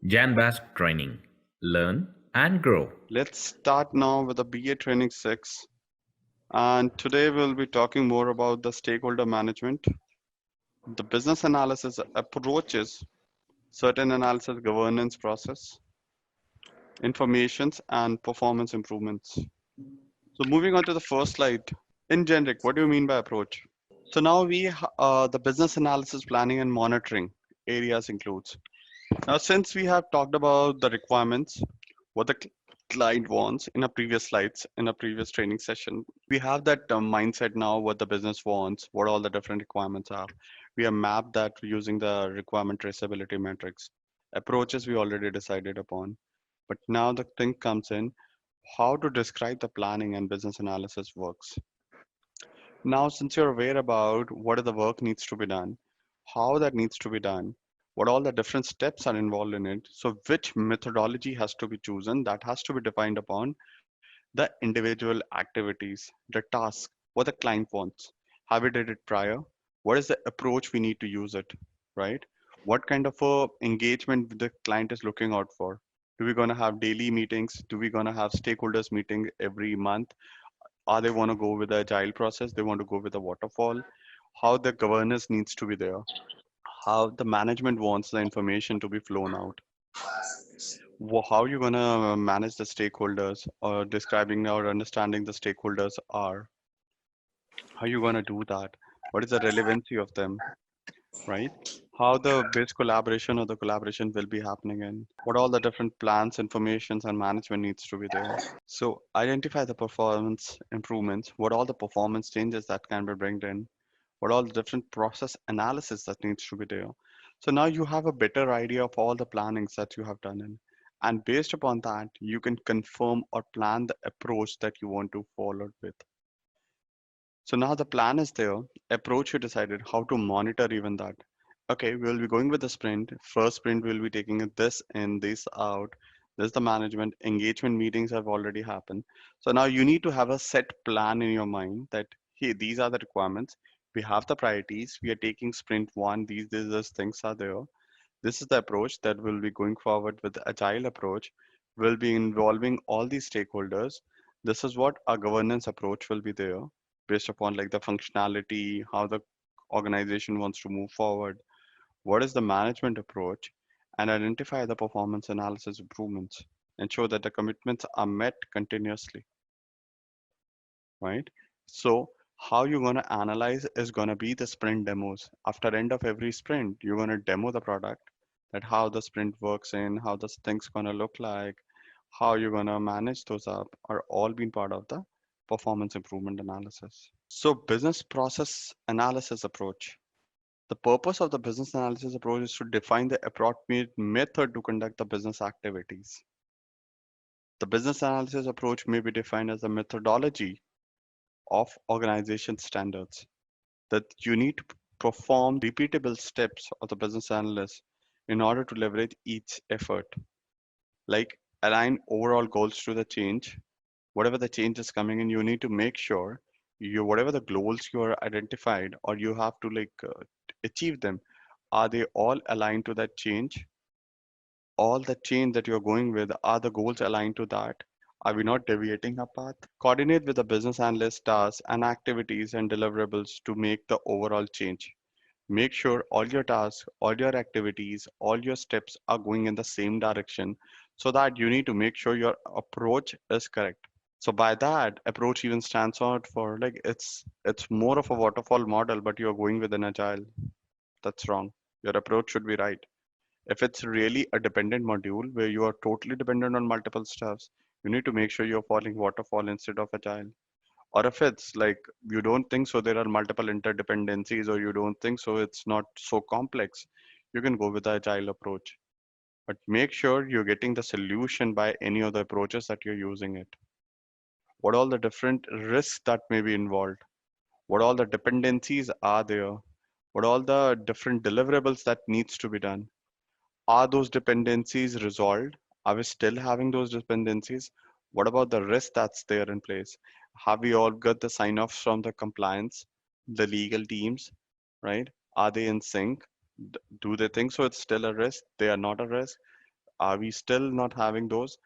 Janbask training. Learn and grow. Let's start now with the BA Training 6. And today we'll be talking more about the stakeholder management, the business analysis approaches, certain analysis governance process, informations, and performance improvements. So moving on to the first slide. In generic, what do you mean by approach? So now the business analysis planning and monitoring areas includes. Now, since we have talked about the requirements, what the client wants in a previous slides, in a previous training session, we have that mindset now, what the business wants, what all the different requirements are. We have mapped that using the requirement traceability metrics. Approaches we already decided upon. But now the thing comes in, how to describe the planning and business analysis works. Now, since you're aware about what the work needs to be done, how that needs to be done, what all the different steps are involved in it, so which methodology has to be chosen, that has to be defined upon the individual activities, the task, what the client wants. Have we did it prior? What is the approach we need to use it, right? What kind of engagement the client is looking out for? Do we gonna have daily meetings? Do we gonna have stakeholders meeting every month? Are they want to go with the agile process? They want to go with the waterfall? How the governance needs to be there? How the management wants the information to be flown out? How you gonna manage the stakeholders or describing or understanding the stakeholders are? How you gonna do that? What is the relevancy of them, right? How the base collaboration or the collaboration will be happening in? What all the different plans, informations, and management needs to be there? So identify the performance improvements, what all the performance changes that can be brought in, what all the different process analysis that needs to be there. So now you have a better idea of all the plannings that you have done in. And based upon that, you can confirm or plan the approach that you want to follow with. So now the plan is there, approach you decided, how to monitor even that. Okay, we'll be going with the sprint. First sprint, we'll be taking this in, this out. This is the management. Engagement meetings have already happened. So now you need to have a set plan in your mind that, hey, these are the requirements. We have the priorities. We are taking sprint one. These things are there. This is the approach that will be going forward with the agile approach. We'll be involving all these stakeholders. This is what our governance approach will be there based upon like the functionality, how the organization wants to move forward, what is the management approach, and identify the performance analysis improvements. Ensure that the commitments are met continuously, right? So how you're going to analyze is going to be the sprint demos. After end of every sprint, you're going to demo the product, that how the sprint works in, how the thing's going to look like, how you're going to manage those up are all being part of the performance improvement analysis. So business process analysis approach. The purpose of the business analysis approach is to define the appropriate method to conduct the business activities. The business analysis approach may be defined as a methodology of organization standards that you need to perform repeatable steps of the business analyst in order to leverage each effort, like align overall goals to the change. Whatever the change is coming in, you need to make sure you whatever the goals you are identified or you have to achieve them, are they all aligned to that change? All the change that you're going with, are the goals aligned to that? Are we not deviating our path? Coordinate with the business analyst tasks and activities and deliverables to make the overall change. Make sure all your tasks, all your activities, all your steps are going in the same direction so that you need to make sure your approach is correct. So by that, approach even stands out for like it's more of a waterfall model, but you're going with an agile. That's wrong. Your approach should be right. If it's really a dependent module where you are totally dependent on multiple stuffs, you need to make sure you're following waterfall instead of agile. Or if it's like you don't think so, there are multiple interdependencies, or you don't think so, it's not so complex, you can go with the agile approach. But make sure you're getting the solution by any of the approaches that you're using it. What all the different risks that may be involved, what all the dependencies are there, what all the different deliverables that needs to be done. Are those dependencies resolved? Are we still having those dependencies? What about the risk that's there in place? Have we all got the sign offs from the compliance, the legal teams, right? Are they in sync? Do they think so? It's still a risk. They are not a risk. Are we still not having those?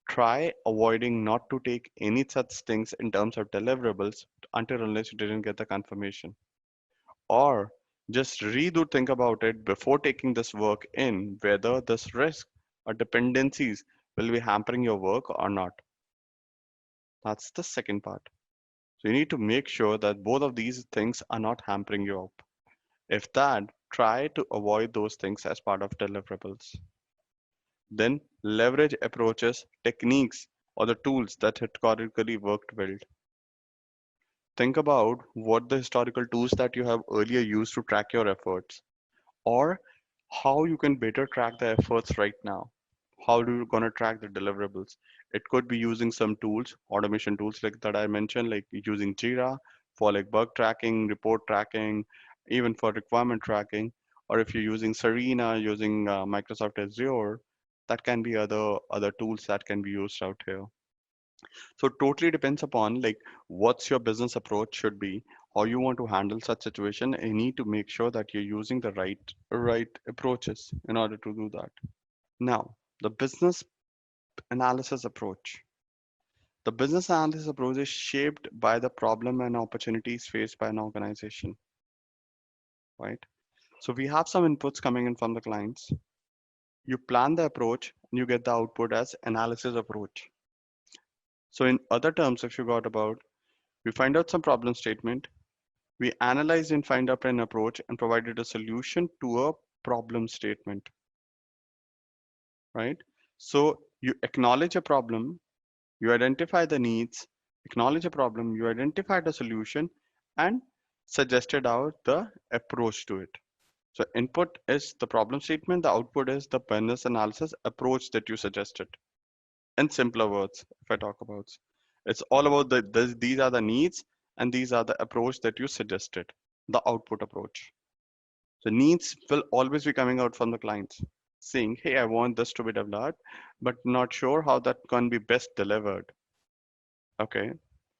Try avoiding not to take any such things in terms of deliverables until unless you didn't get the confirmation. Or just redo think about it before taking this work in, whether this risk or dependencies will be hampering your work or not. That's the second part. So you need to make sure that both of these things are not hampering you up. If that, try to avoid those things as part of deliverables. Then leverage approaches, techniques, or the tools that historically worked well. Think about what the historical tools that you have earlier used to track your efforts, or how you can better track the efforts right now. How do you gonna track the deliverables? It could be using some tools, automation tools like that I mentioned, like using Jira for like bug tracking, report tracking, even for requirement tracking, or if you're using Serena, using Microsoft Azure, that can be other tools that can be used out here. So it totally depends upon like what's your business approach should be, how you want to handle such situation, and you need to make sure that you're using the right approaches in order to do that. Now, the business analysis approach. The business analysis approach is shaped by the problem and opportunities faced by an organization, right? So we have some inputs coming in from the clients. You plan the approach and you get the output as analysis approach. So in other terms, if you got about, we find out some problem statement, we analyze and find out an approach and provided a solution to a problem statement, right? So you acknowledge a problem, you identify the needs, acknowledge a problem, you identify the solution, and suggested out the approach to it. So input is the problem statement, the output is the business analysis approach that you suggested. In simpler words, if I talk about, it's all about these are the needs and these are the approach that you suggested, the output approach. So needs will always be coming out from the clients saying, hey, I want this to be developed, but not sure how that can be best delivered. Okay.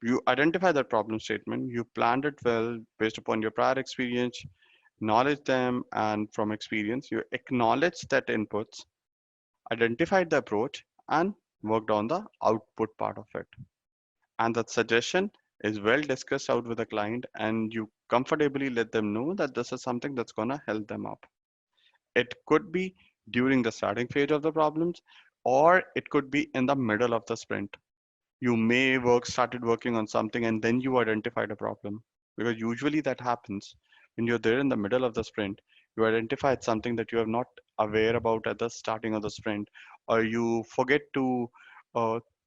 You identify that problem statement, you planned it well based upon your prior experience, knowledge them, and from experience, you acknowledge that inputs, identified the approach, and worked on the output part of it. And that suggestion is well discussed out with the client, and you comfortably let them know that this is something that's going to help them up. It could be during the starting phase of the problems, or it could be in the middle of the sprint. You may started working on something and then you identified a problem, because usually that happens when you're there in the middle of the sprint. You identified something that you are not aware about at the starting of the sprint, or you forget to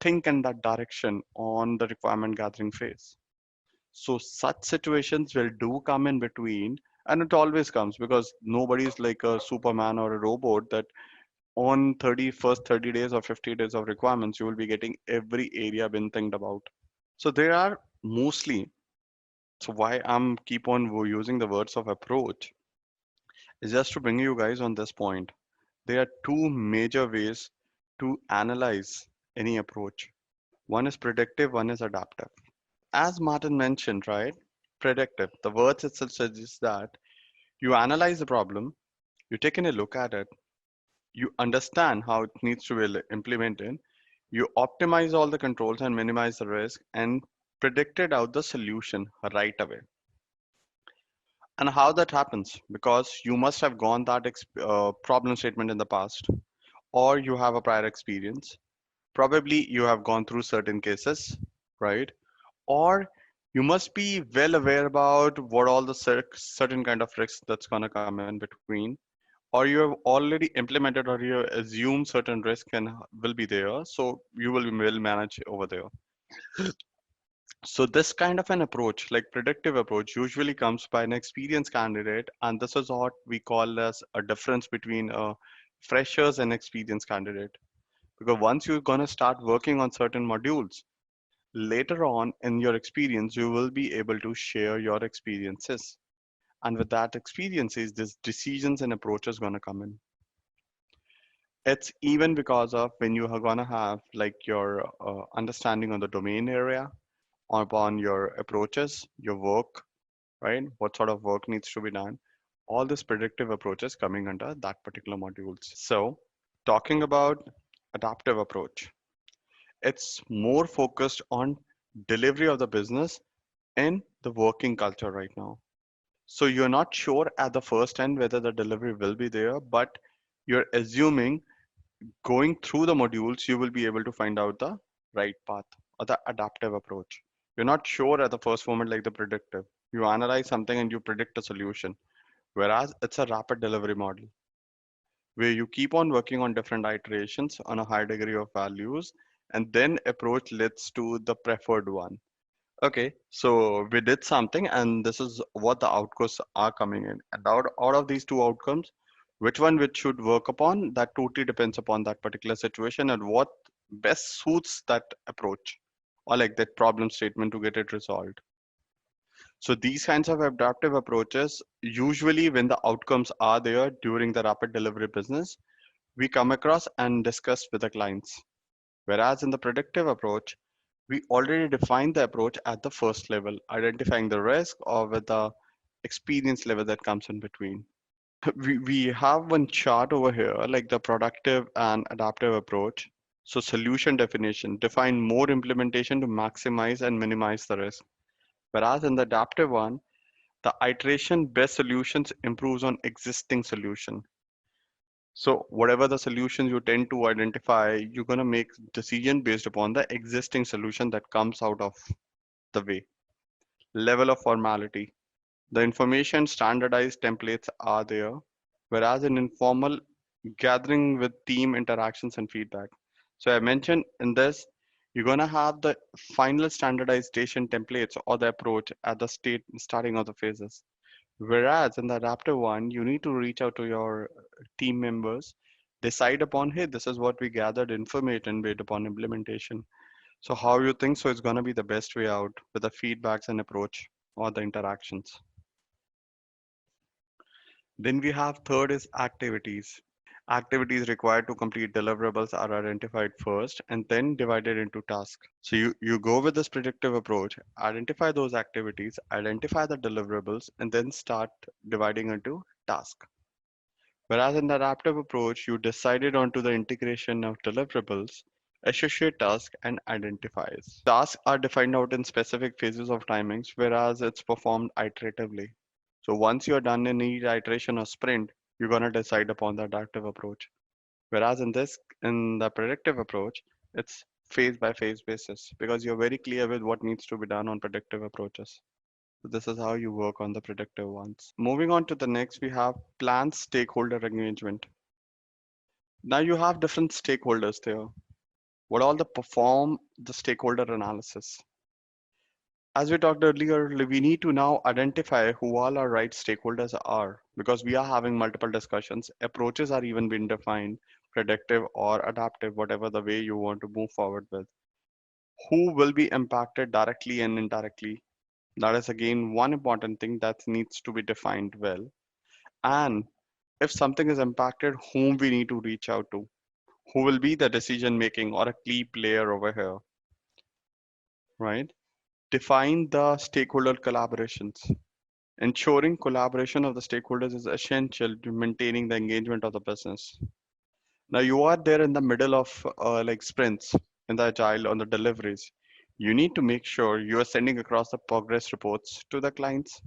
think in that direction on the requirement gathering phase. So such situations will do come in between, and it always comes because nobody is like a superman or a robot that on 30 days or 50 days of requirements you will be getting every area been think about. So there are mostly, so why I'm keep on using the words of approach is just to bring you guys on this point. There are two major ways to analyze any approach. One is predictive, one is adaptive. As Martin mentioned, right? Predictive, the words itself suggests that you analyze the problem, you take in a look at it, you understand how it needs to be implemented, you optimize all the controls and minimize the risk, and predicted out the solution right away. And how that happens, because you must have gone that problem statement in the past, or you have a prior experience. Probably you have gone through certain cases, right? Or you must be well aware about what all the certain kind of risks that's going to come in between, or you have already implemented or you assume certain risk and will be there, so you will be well managed over there. So this kind of an approach, like predictive approach, usually comes by an experienced candidate, and this is what we call as a difference between freshers and experienced candidate. Because once you're going to start working on certain modules, later on in your experience, you will be able to share your experiences. And with that experiences, these decisions and approaches going to come in. It's even because of when you are gonna have like your understanding on the domain area or upon your approaches, your work, right? What sort of work needs to be done? All this predictive approaches coming under that particular modules. So talking about adaptive approach, it's more focused on delivery of the business and the working culture right now. So you're not sure at the first end whether the delivery will be there, but you're assuming going through the modules, you will be able to find out the right path or the adaptive approach. You're not sure at the first moment like the predictive. You analyze something and you predict a solution, whereas it's a rapid delivery model where you keep on working on different iterations on a high degree of values, and then approach leads to the preferred one. Okay, so we did something, and this is what the outcomes are coming in. And out of these two outcomes, which one which should work upon, that totally depends upon that particular situation and what best suits that approach or like that problem statement to get it resolved. So these kinds of adaptive approaches, usually when the outcomes are there during the rapid delivery business, we come across and discuss with the clients. Whereas in the predictive approach, we already defined the approach at the first level, identifying the risk or with the experience level that comes in between. We have one chart over here, like the productive and adaptive approach. So solution definition, define more implementation to maximize and minimize the risk. Whereas in the adaptive one, the iteration best solutions improves on existing solution. So whatever the solutions you tend to identify, you're going to make decision based upon the existing solution that comes out of the way. Level of formality. The information standardized templates are there, whereas in informal gathering with team interactions and feedback. So I mentioned in this, you're going to have the final standardization templates or the approach at the starting of the phases. Whereas in the adaptive one, you need to reach out to your team members, decide upon, hey, this is what we gathered information based upon implementation. So how you think so is going to be the best way out with the feedbacks and approach or the interactions. Then we have third is activities. Activities required to complete deliverables are identified first and then divided into tasks. So you go with this predictive approach, identify those activities, identify the deliverables, and then start dividing into tasks. Whereas in the adaptive approach, you decided onto the integration of deliverables, associate task, and identifies. Tasks are defined out in specific phases of timings, whereas it's performed iteratively. So once you're done in each iteration or sprint, you're gonna decide upon the adaptive approach. Whereas in the predictive approach, it's phase by phase basis because you're very clear with what needs to be done on predictive approaches. So this is how you work on the predictive ones. Moving on to the next, we have planned stakeholder engagement. Now you have different stakeholders there. What all the perform the stakeholder analysis. As we talked earlier, we need to now identify who all our right stakeholders are because we are having multiple discussions. Approaches are even being defined, predictive or adaptive, whatever the way you want to move forward with. Who will be impacted directly and indirectly? That is again one important thing that needs to be defined well. And if something is impacted, whom we need to reach out to? Who will be the decision making or a key player over here, right? Define the stakeholder collaborations. Ensuring collaboration of the stakeholders is essential to maintaining the engagement of the business. Now you are there in the middle of like sprints in the agile on the deliveries. You need to make sure you are sending across the progress reports to the clients,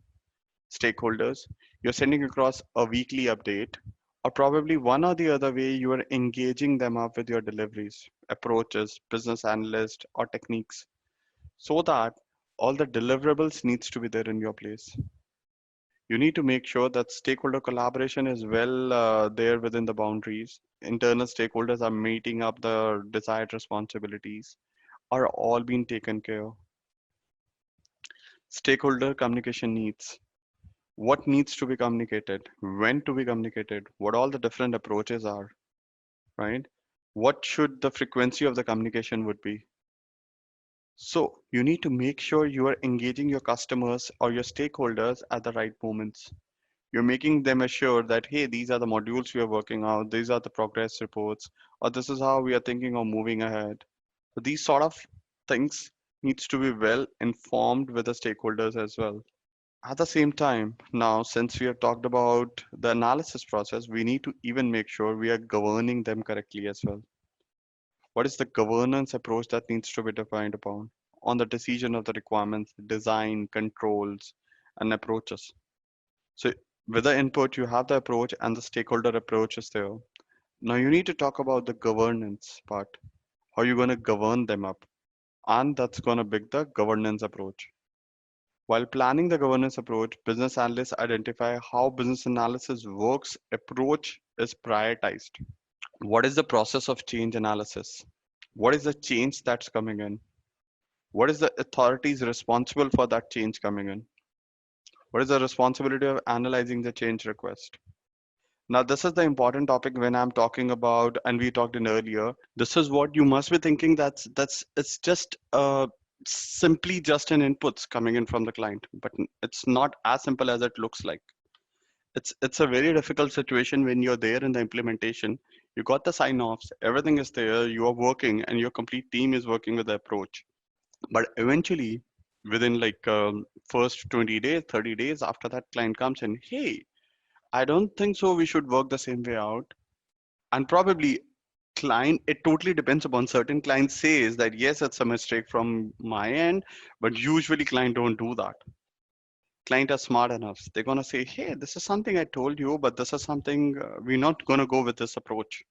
stakeholders. You're sending across a weekly update, or probably one or the other way you are engaging them up with your deliveries, approaches, business analyst, or techniques, so that all the deliverables needs to be there in your place. You need to make sure that stakeholder collaboration is well there within the boundaries. Internal stakeholders are meeting up the desired responsibilities, are all being taken care of. Stakeholder communication needs. What needs to be communicated? When to be communicated? What all the different approaches are, right? What should the frequency of the communication would be? So you need to make sure you are engaging your customers or your stakeholders at the right moments. You're making them assure that, hey, these are the modules we are working out, these are the progress reports, or this is how we are thinking of moving ahead. So these sort of things needs to be well informed with the stakeholders as well. At the same time, now since we have talked about the analysis process, we need to even make sure we are governing them correctly as well. What is the governance approach that needs to be defined upon on the decision of the requirements, design, controls, and approaches? So with the input, you have the approach and the stakeholder approach is there. Now you need to talk about the governance part. How you going to govern them up? And that's going to be the governance approach. While planning the governance approach, business analysts identify how business analysis works approach is prioritized. What is the process of change analysis? What is the change that's coming in? What is the authorities responsible for that change coming in? What is the responsibility of analyzing the change request? Now, this is the important topic when I'm talking about, and we talked in earlier. This is what you must be thinking. That's it's just simply just an inputs coming in from the client, but it's not as simple as it looks like. It's a very difficult situation when you're there in the implementation. You got the sign offs, everything is there, you are working, and your complete team is working with the approach. But eventually, within like first 20 days, 30 days after that client comes in, hey, I don't think so. We should work the same way out. And probably client, it totally depends upon certain client says that yes, it's a mistake from my end, but usually client don't do that. Client are smart enough. They're gonna say, hey, this is something I told you, but this is something we're not gonna go with this approach.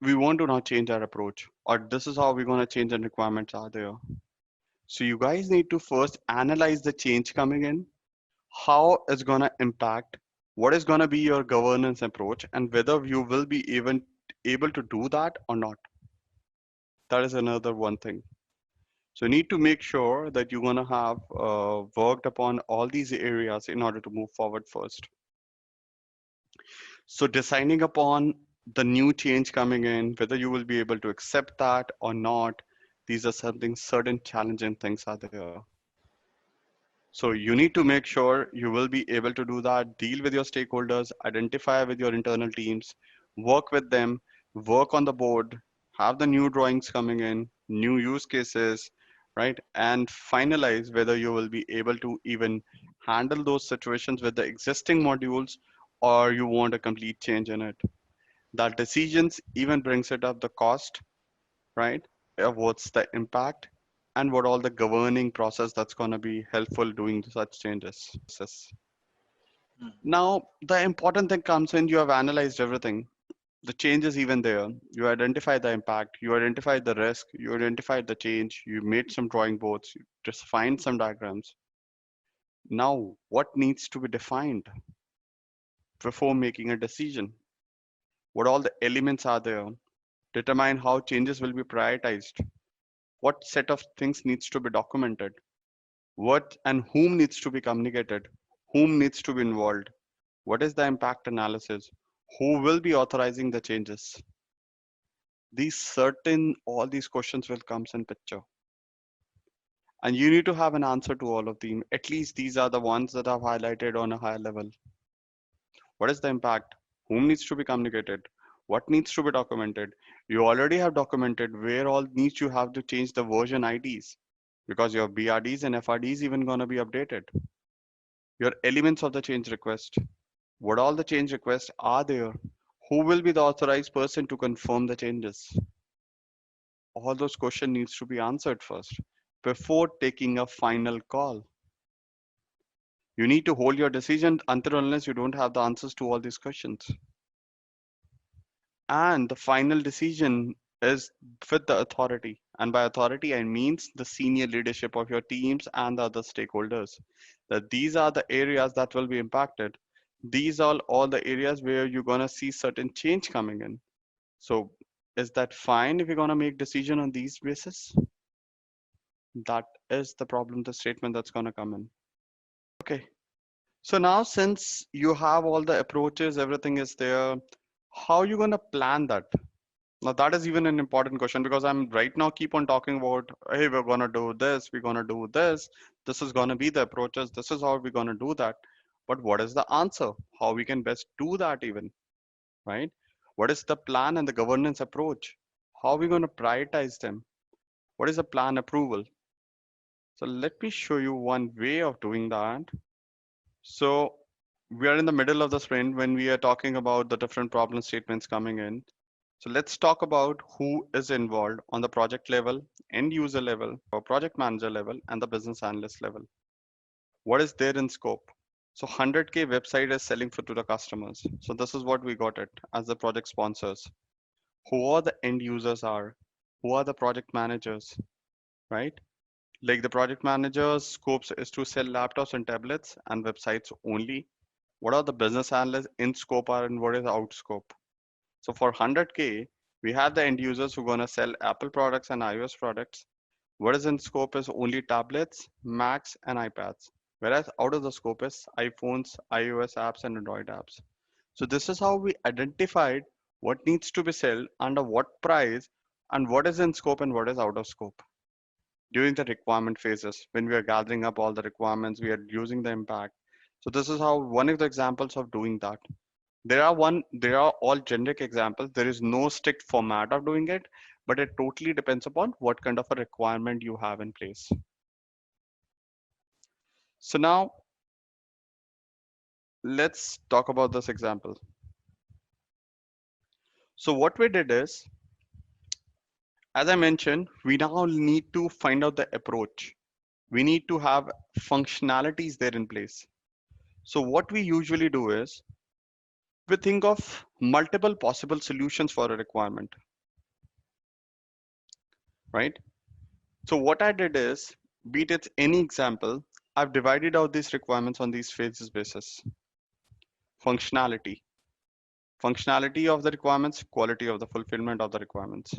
We want to not change our approach, or this is how we're gonna change the requirements are there. So you guys need to first analyze the change coming in, how it's going to impact, what is going to be your governance approach, and whether you will be even able to do that or not. That is another one thing. So you need to make sure that you're going to have worked upon all these areas in order to move forward first. So deciding upon the new change coming in, whether you will be able to accept that or not, these are something certain challenging things are there. So you need to make sure you will be able to do that, deal with your stakeholders, identify with your internal teams, work with them, work on the board, have the new drawings coming in, new use cases, right? And finalize whether you will be able to even handle those situations with the existing modules or you want a complete change in it. That decisions even brings it up the cost, right? What's the impact and what all the governing process that's going to be helpful doing such changes. Now, the important thing comes when you have analyzed everything. The change is even there. You identify the impact, you identify the risk, you identified the change, you made some drawing boards, you just find some diagrams. Now, what needs to be defined before making a decision? What all the elements are there? Determine how changes will be prioritized. What set of things needs to be documented? What and whom needs to be communicated? Whom needs to be involved? What is the impact analysis? Who will be authorizing the changes? All these questions will come in picture. And you need to have an answer to all of them. At least these are the ones that I've highlighted on a higher level. What is the impact? Whom needs to be communicated? What needs to be documented? You already have documented where all needs you have to change the version IDs because your BRDs and FRDs even gonna be updated. Your elements of the change request. What all the change requests are there? Who will be the authorized person to confirm the changes? All those questions needs to be answered first before taking a final call. You need to hold your decision until unless you don't have the answers to all these questions. And the final decision is with the authority. And by authority, I means the senior leadership of your teams and the other stakeholders. That these are the areas that will be impacted. These are all the areas where you're gonna see certain change coming in. So is that fine if you're gonna make decision on these basis? That is the problem, the statement that's gonna come in. Okay. So now since you have all the approaches, everything is there, how are you gonna plan that? Now that is even an important question because I'm right now keep on talking about, hey, we're gonna do this, we're gonna do this, this is gonna be the approaches, this is how we're gonna do that. but what is the answer? How we can best do that even, right? What is the plan and the governance approach? How are we going to prioritize them? What is the plan approval? So let me show you one way of doing that. So we are in the middle of the sprint when we are talking about the different problem statements coming in. So let's talk about who is involved on the project level, end user level, or project manager level, and the business analyst level. What is there in scope? So 100K website is selling for to the customers. So this is what we got it as the project sponsors. Who are the end users are? Who are the project managers, right? Like the project manager's scopes is to sell laptops and tablets and websites only. What are the business analysts in scope are and what is out scope? So for 100K, we have the end users who are going to sell Apple products and iOS products. What is in scope is only tablets, Macs, and iPads. Whereas out of the scope is iPhones, iOS apps, and Android apps. So this is how we identified what needs to be sold under what price and what is in scope and what is out of scope during the requirement phases when we are gathering up all the requirements, we are using the impact. So this is how one of the examples of doing that. There are all generic examples. There is no strict format of doing it, but it totally depends upon what kind of a requirement you have in place. So now let's talk about this example. So what we did is, as I mentioned, we now need to find out the approach. We need to have functionalities there in place. So what we usually do is we think of multiple possible solutions for a requirement, right? So what I did is, be it any example, I've divided out these requirements on these phases basis. Functionality. Functionality of the requirements, quality of the fulfillment of the requirements.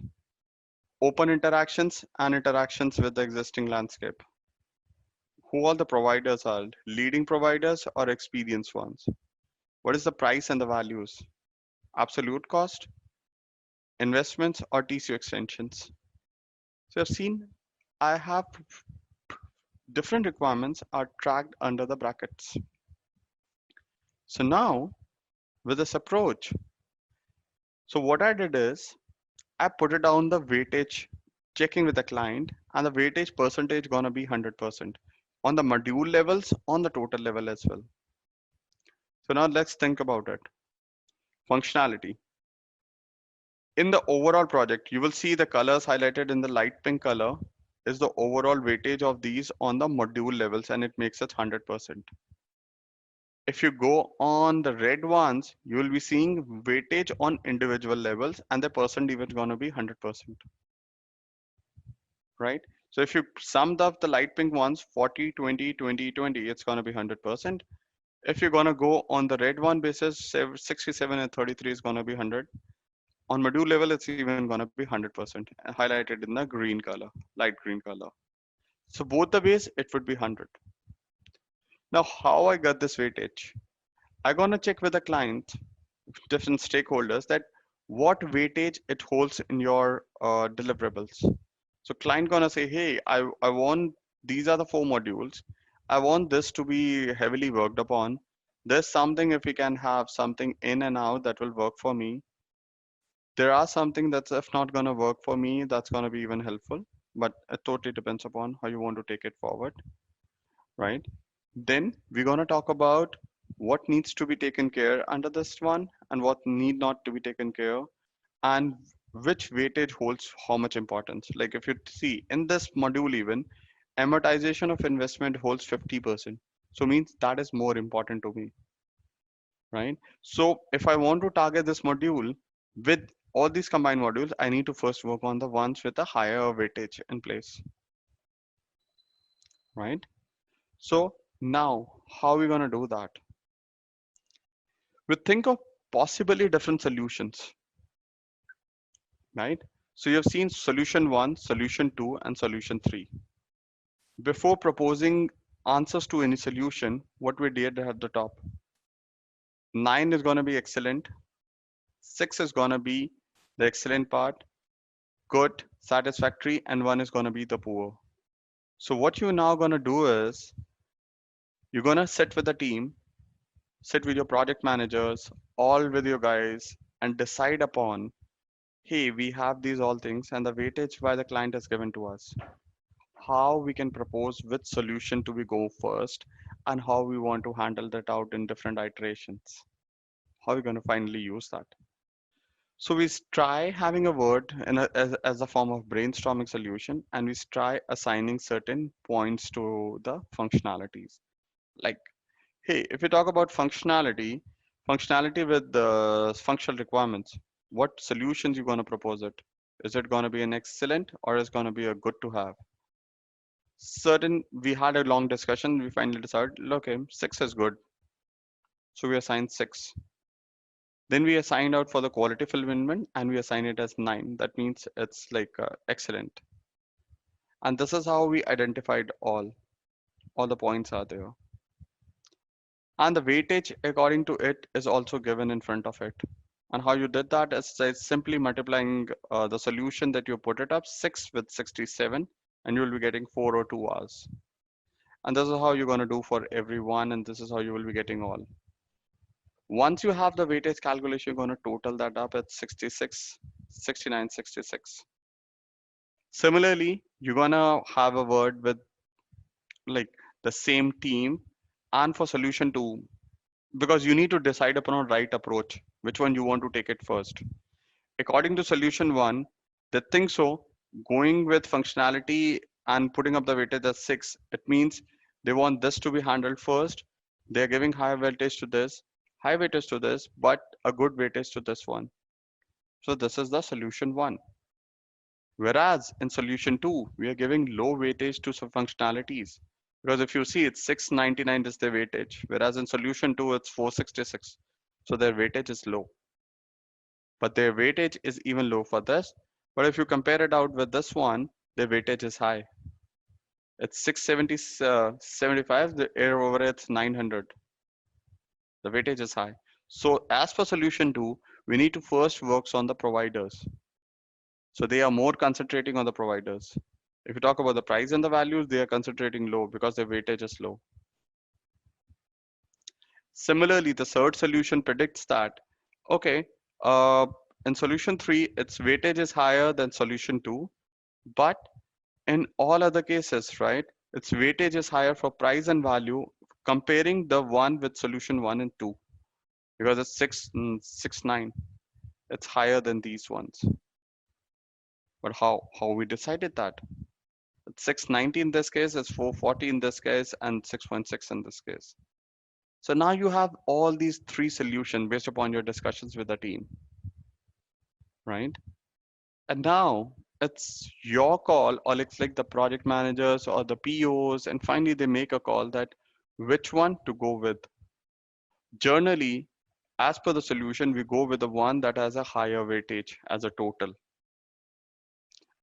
Open interactions and interactions with the existing landscape. Who all the providers are, leading providers or experienced ones. What is the price and the values? Absolute cost, investments or TCO extensions. So I've seen I have different requirements are tracked under the brackets. So now with this approach, so what I did is I put it down the weightage, checking with the client, and the weightage percentage gonna be 100% on the module levels, on the total level as well. So now let's think about it. Functionality. In the overall project, you will see the colors highlighted in the light pink color is the overall weightage of these on the module levels, and it makes it 100%. If you go on the red ones, you will be seeing weightage on individual levels and the percent even going to be 100%, right? So if you summed up the light pink ones, 40, 20, 20, 20, it's going to be 100%. If you're going to go on the red one basis, 67 and 33 is going to be 100. On module level, it's even going to be 100%, highlighted in the green color, light green color. So both the ways, it would be 100. Now, how I got this weightage? I'm going to check with the client, different stakeholders, that what weightage it holds in your deliverables. So client gonna say, hey, I want, these are the 4 modules. I want this to be heavily worked upon. There's something, if we can have something in and out that will work for me. There are something that's if not gonna work for me, that's gonna be even helpful. But it totally depends upon how you want to take it forward, right? Then we're gonna talk about what needs to be taken care under this one and what need not to be taken care, and which weightage holds how much importance. Like if you see in this module even, amortization of investment holds 50%. So means that is more important to me, right? So if I want to target this module with all these combined modules, I need to first work on the ones with a higher weightage in place, right? So now how are we going to do that? We think of possibly different solutions, right? So you have seen solution 1, solution 2, and solution 3. Before proposing answers to any solution, what we did at the top. 9 is going to be excellent. 6 is going to be the excellent part, good, satisfactory, and 1 is going to be the poor. So what you're now going to do is you're going to sit with the team Sit with your project managers, all with you guys, and decide upon, hey, we have these all things and the weightage why the client has given to us. How we can propose which solution to we go first and how we want to handle that out in different iterations. How we're going to finally use that. So we try having a word as a form of brainstorming solution, and we try assigning certain points to the functionalities. Like, hey, if we talk about functionality with the functional requirements, what solutions you going to propose it? Is it going to be an excellent or is going to be a good to have? Certain, we had a long discussion. We finally decided, okay, six is good. So we assigned six. Then we assigned out for the quality fulfillment and we assign it as nine. That means it's like excellent. And this is how we identified all the points are there. And the weightage according to it is also given in front of it. And how you did that is simply multiplying the solution that you put it up 6 with 67 and you will be getting 402 hours. And this is how you're going to do for everyone and this is how you will be getting all. Once you have the weightage calculation, you're going to total that up at 66, 69, 66. Similarly, you're going to have a word with like the same team and for solution 2 because you need to decide upon a right approach, which one you want to take it first. According to solution 1, they think so, going with functionality and putting up the weightage as 6, it means they want this to be handled first. They're giving high weightage to this, but a good weightage to this one. So this is the solution 1. Whereas in solution 2, we are giving low weightage to some functionalities. Because if you see, it's 699 is their weightage, whereas in solution 2, it's 466. So their weightage is low. But their weightage is even low for this. But if you compare it out with this one, their weightage is high. It's 670, 75, the error over it's 900. The weightage is high. So as for solution 2, we need to first work on the providers. So they are more concentrating on the providers. If you talk about the price and the values, they are concentrating low because their weightage is low. Similarly, the third solution predicts that, okay, uh, in solution 3, its weightage is higher than solution 2, but in all other cases, right, its weightage is higher for price and value comparing the one with solution 1 and 2 because it's 669. It's higher than these ones. But how we decided that? 690 in this case, it's 440 in this case, and 6.6 in this case. So now you have all these three solutions based upon your discussions with the team, right? And now it's your call, or it's like the project managers or the POs, and finally they make a call that which one to go with. Generally, as per the solution, we go with the one that has a higher weightage as a total.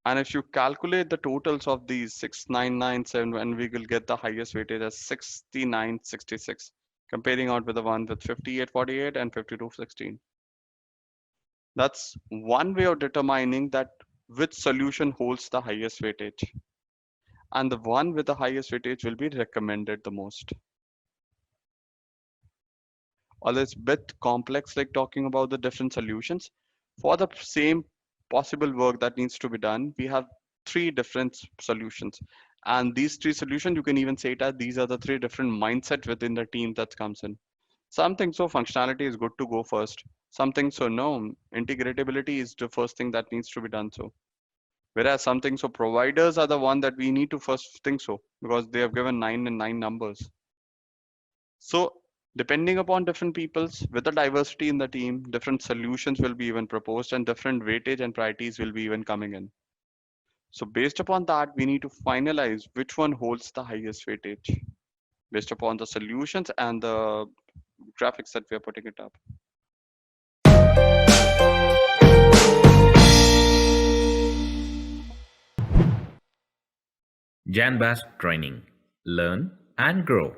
And if you calculate the totals of these 6997, and we will get the highest weightage as 6966, comparing out with the one with 5848 and 5216. That's one way of determining that which solution holds the highest weightage. And the one with the highest weightage will be recommended the most. Although it's a bit complex, like talking about the different solutions, for the same possible work that needs to be done, we have three different solutions. And these three solutions, you can even say it as these are the three different mindsets within the team that comes in. Something so functionality is good to go first. Something so no, integratability is the first thing that needs to be done so. Whereas something so providers are the one that we need to first think so because they have given 9 and 9 numbers. So depending upon different peoples with the diversity in the team, different solutions will be even proposed and different weightage and priorities will be even coming in. So based upon that, we need to finalize which one holds the highest weightage based upon the solutions and the graphics that we are putting it up. Janbask training. Learn and grow.